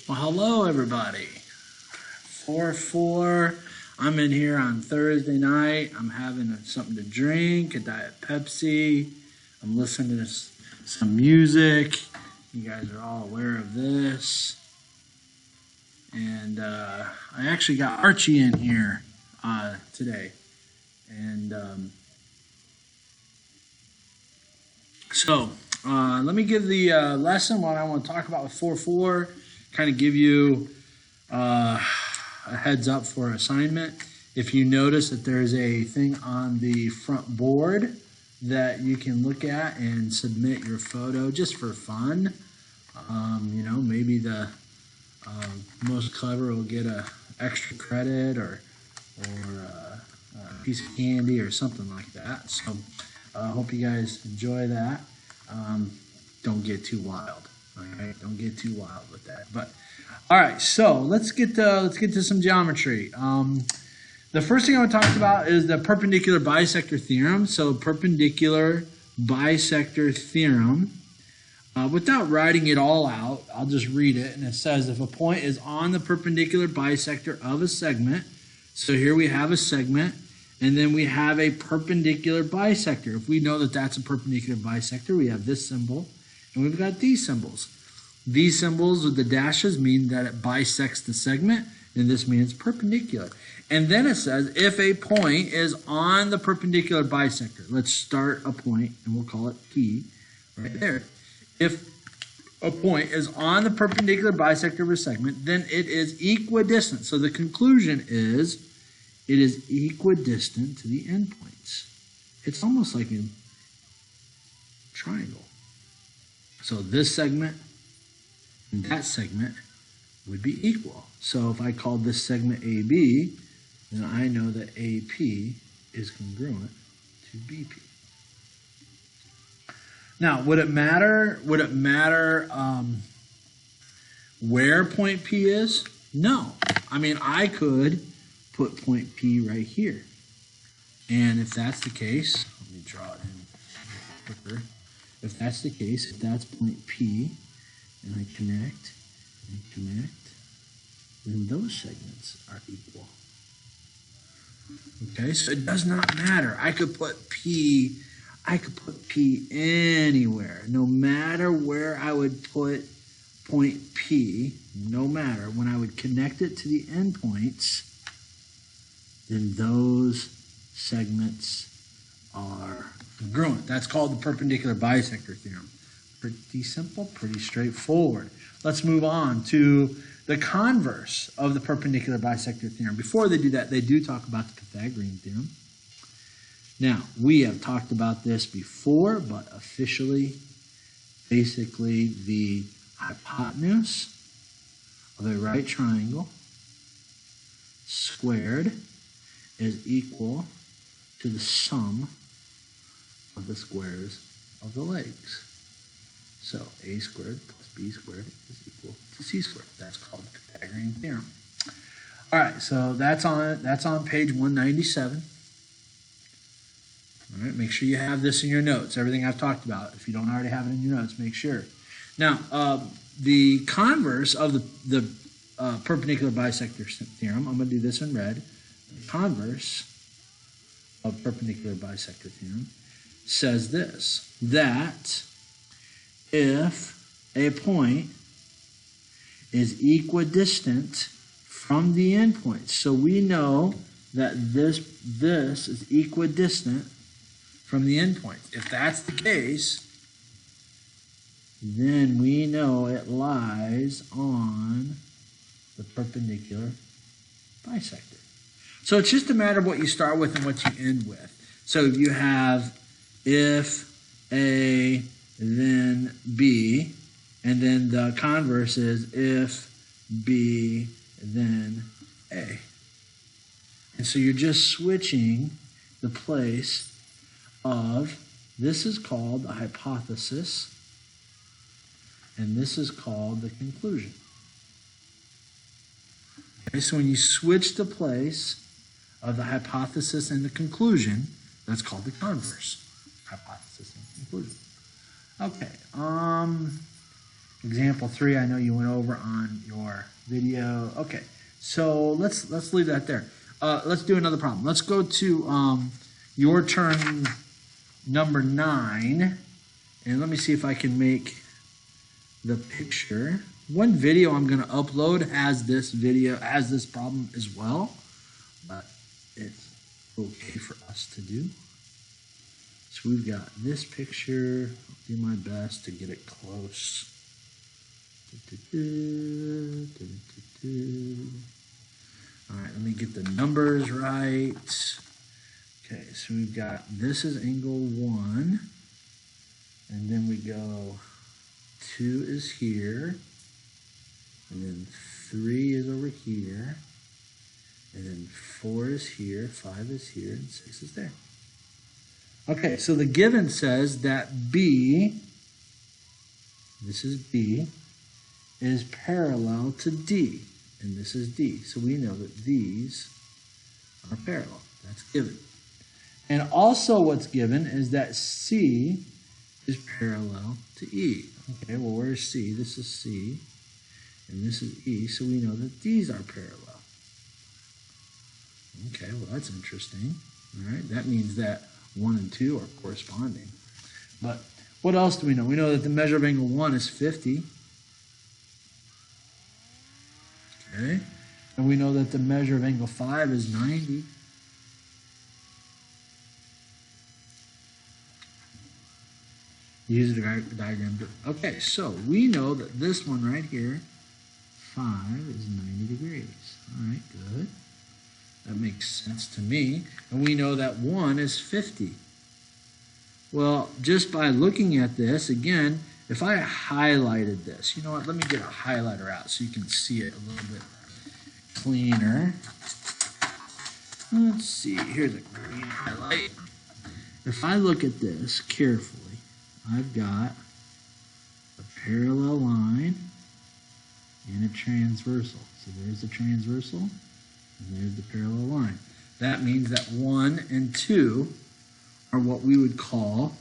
Well, hello everybody. 4-4. I'm in here on Thursday night. I'm having something to drink, a Diet Pepsi. I'm listening to some music. You guys are all aware of this. And I actually got Archie in here today. And let me give the lesson, what I want to talk about with 4-4, kind of give you a heads up for assignment. If you notice that there's a thing on the front board that you can look at and submit your photo just for fun. Maybe the most clever will get a extra credit or a piece of candy or something like that. So I hope you guys enjoy that. Don't get too wild. All right, don't get too wild with that. But all right, so let's get to some geometry. The first thing I want to talk about is the perpendicular bisector theorem. So perpendicular bisector theorem. Without writing it all out, I'll just read it, and it says if a point is on the perpendicular bisector of a segment, so here we have a segment, and then we have a perpendicular bisector. If we know that that's a perpendicular bisector, we have this symbol, and we've got these symbols. These symbols with the dashes mean that it bisects the segment, and this means perpendicular. And then it says if a point is on the perpendicular bisector, let's start a point, and we'll call it P right there. If a point is on the perpendicular bisector of a segment, then it is equidistant. So the conclusion is it is equidistant to the endpoints. It's almost like a triangle. So this segment and that segment would be equal. So if I called this segment AB, then I know that AP is congruent to BP. Now, would it matter where point P is? No. I mean, I could put point P right here. And if that's the case, let me draw it in quicker. If that's the case, if that's point P, and I connect, then those segments are equal. Okay, so it does not matter. I could put P anywhere. No matter where I would put point P, no matter, when I would connect it to the endpoints, then those segments are congruent. That's called the perpendicular bisector theorem. Pretty simple, pretty straightforward. Let's move on to the converse of the perpendicular bisector theorem. Before they do that, they do talk about the Pythagorean theorem. Now, we have talked about this before, but officially, basically the hypotenuse of a right triangle squared is equal to the sum of the squares of the legs. So a squared plus b squared is equal to c squared. That's called the Pythagorean theorem. All right, so that's on page 197. All right, make sure you have this in your notes, everything I've talked about. If you don't already have it in your notes, make sure. Now, the converse of the perpendicular bisector theorem, I'm going to do this in red. The converse of perpendicular bisector theorem says this, that if a point is equidistant from the endpoints, so we know that this is equidistant from the endpoint. If that's the case, then we know it lies on the perpendicular bisector. So it's just a matter of what you start with and what you end with. So you have if A, then B, and then the converse is if B, then A. And so you're just switching the place of, this is called the hypothesis, and this is called the conclusion. Okay, so when you switch the place of the hypothesis and the conclusion, that's called the converse. Hypothesis and conclusion. Okay, Example 3, I know you went over on your video. Okay, so let's leave that there. Let's do another problem. Let's go to your turn number 9, and let me see if I can make the picture. One video I'm going to upload has this problem as well, but it's okay for us to do. So we've got this picture. I'll do my best to get it close. All right, let me get the numbers right. Okay, so we've got, this is angle 1, and then we go 2 is here, and then 3 is over here, and then 4 is here, 5 is here, and 6 is there. Okay, so the given says that B, this is B, is parallel to D, and this is D. So we know that these are parallel. That's given. And also what's given is that C is parallel to E. Okay, well, where's C? This is C, and this is E, so we know that these are parallel. Okay, well, that's interesting. All right, that means that 1 and 2 are corresponding. But what else do we know? We know that the measure of angle 1 is 50. Okay, and we know that the measure of angle 5 is 90. Use the diagram. Okay, so we know that this one right here, 5 is 90 degrees. All right, good. That makes sense to me. And we know that 1 is 50. Well, just by looking at this, again, if I highlighted this, you know what, let me get a highlighter out so you can see it a little bit cleaner. Let's see, here's a green highlight. If I look at this carefully, I've got a parallel line and a transversal. So there's the transversal, and there's the parallel line. That means that 1 and 2 are what we would call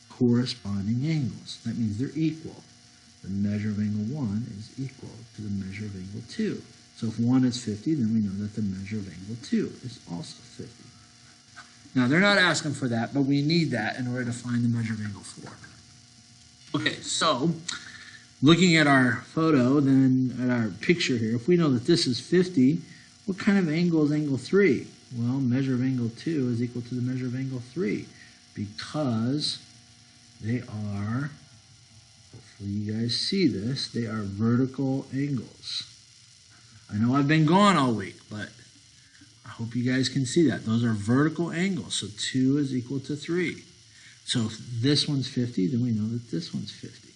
corresponding angles. That means they're equal. The measure of angle 1 is equal to the measure of angle 2. So if 1 is 50, then we know that the measure of angle 2 is also 50. Now, they're not asking for that, but we need that in order to find the measure of angle 4. Okay, so looking at our photo, then at our picture here, if we know that this is 50, what kind of angle is angle 3? Well, measure of angle 2 is equal to the measure of angle 3 because they are, hopefully you guys see this, they are vertical angles. I know I've been gone all week, but I hope you guys can see that. Those are vertical angles, so 2 is equal to 3. So if this one's 50, then we know that this one's 50.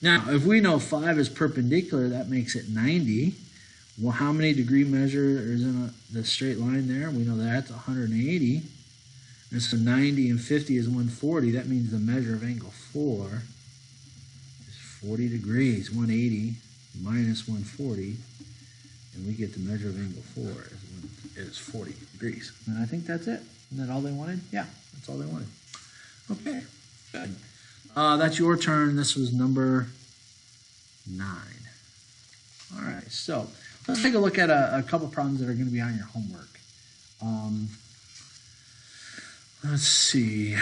Now, if we know 5 is perpendicular, that makes it 90. Well, how many degree measure is in the straight line there? We know that's 180. And so 90 and 50 is 140. That means the measure of angle 4 is 40 degrees. 180 minus 140. And we get the measure of angle 4 is 40 degrees. And I think that's it. Isn't that all they wanted? Yeah, that's all they wanted. Okay, good. That's your turn. This was number 9. All right, so let's take a look at a couple problems that are going to be on your homework. Let's see.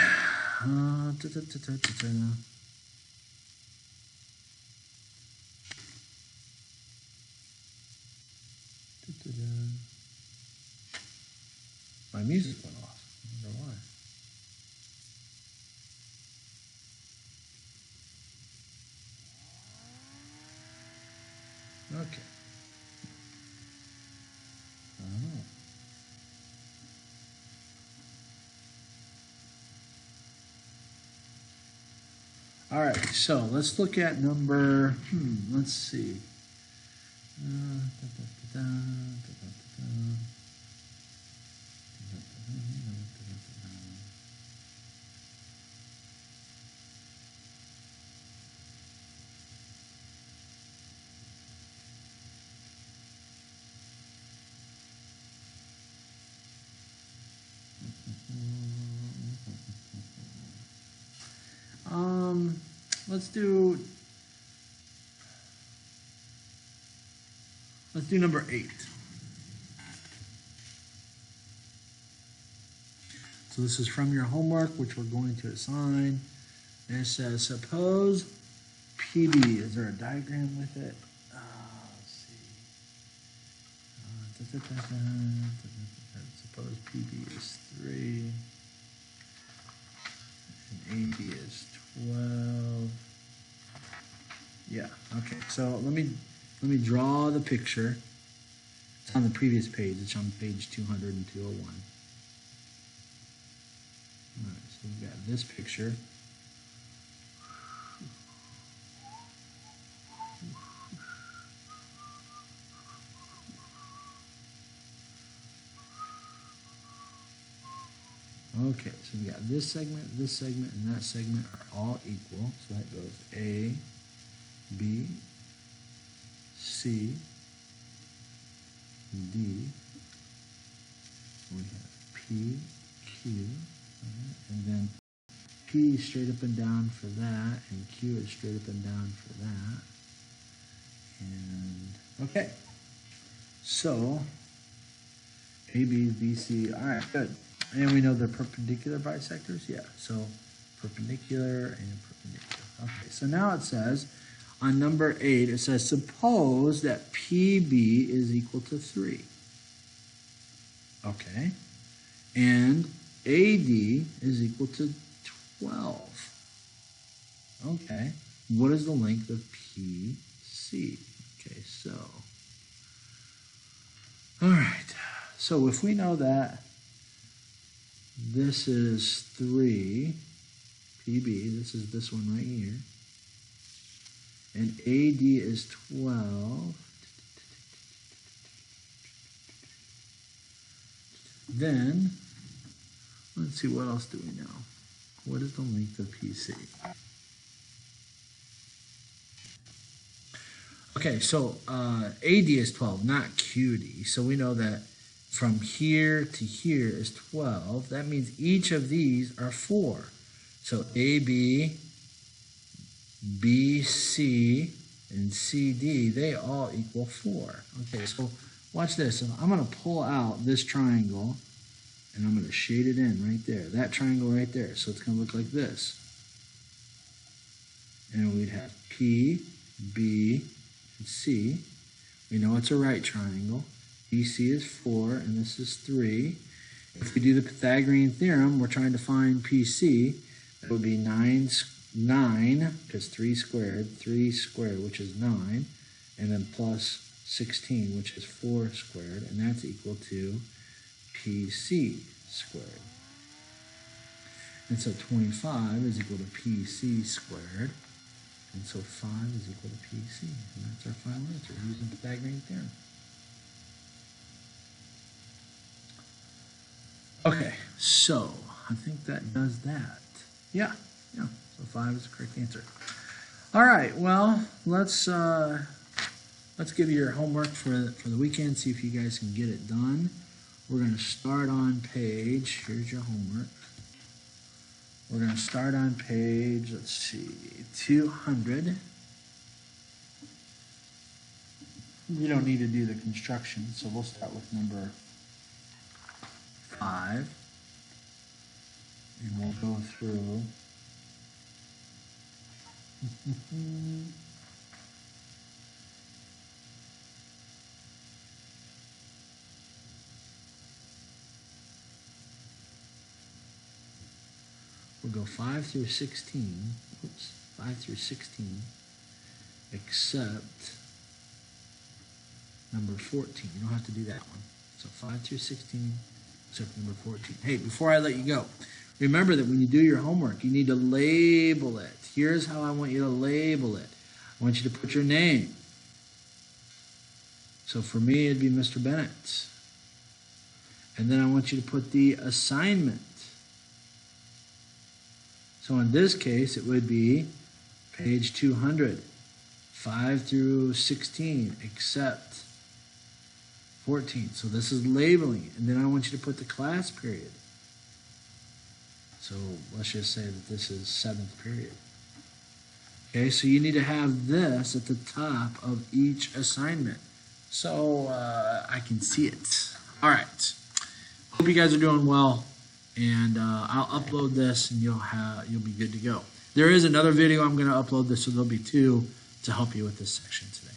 My music went off. I wonder why. Okay. I don't know. All right, so let's look at number, let's see. Let's do Let's do number 8. So this is from your homework, which we're going to assign. And it says, suppose PB, is there a diagram with it? Let's see. Suppose PB is 3 and AB is 12. Yeah, okay. So let me draw the picture. It's on the previous page. It's on page 200 and 201. All right, so we've got this picture. Okay, so we got this segment, and that segment are all equal. So that goes A, B, C, D. We have P, Q, and then P is straight up and down for that, and Q is straight up and down for that. And okay, so A, B, B, C. All right, good. And we know they're perpendicular bisectors? Yeah, so perpendicular and perpendicular. Okay, so now it says, on number 8, it says, suppose that PB is equal to 3. Okay, and AD is equal to 12. Okay, what is the length of PC? Okay, so, all right, so if we know that this is 3 PB, this is this one right here, and AD is 12, then let's see, what else do we know? What is the length of PC? Okay, so AD is 12, not QD, so we know that from here to here is 12. That means each of these are 4. So AB, BC, and CD, they all equal 4. Okay, so watch this. So I'm going to pull out this triangle, and I'm going to shade it in right there. That triangle right there. So it's going to look like this. And we'd have P, B, and C. We know it's a right triangle. BC is 4, and this is 3. If we do the Pythagorean theorem, we're trying to find PC. That would be 9, because 3 squared, which is 9, and then plus 16, which is 4 squared, and that's equal to PC squared. And so 25 is equal to PC squared, and so 5 is equal to PC, and that's our final answer using Pythagorean theorem. Okay, so I think that does that. Yeah, so 5 is the correct answer. All right, well, let's give you your homework for the weekend, see if you guys can get it done. We're going to start on page, here's your homework. We're going to start on page, let's see, 200. You don't need to do the construction, so we'll start with number 5, and we'll go through we'll go 5 through 16, 5 through 16, except number 14. You don't have to do that one. So 5 through 16, except number 14. Hey, before I let you go, remember that when you do your homework, you need to label it. Here's how I want you to label it. I want you to put your name. So for me, it'd be Mr. Bennett. And then I want you to put the assignment. So in this case, it would be page 200, 5 through 16, except 14. So this is labeling it. And then I want you to put the class period. So let's just say that this is 7th period. Okay, so you need to have this at the top of each assignment. so I can see it. All right. Hope you guys are doing well, and I'll upload this, and you'll be good to go. There is another video I'm going to upload this, so there'll be two to help you with this section today.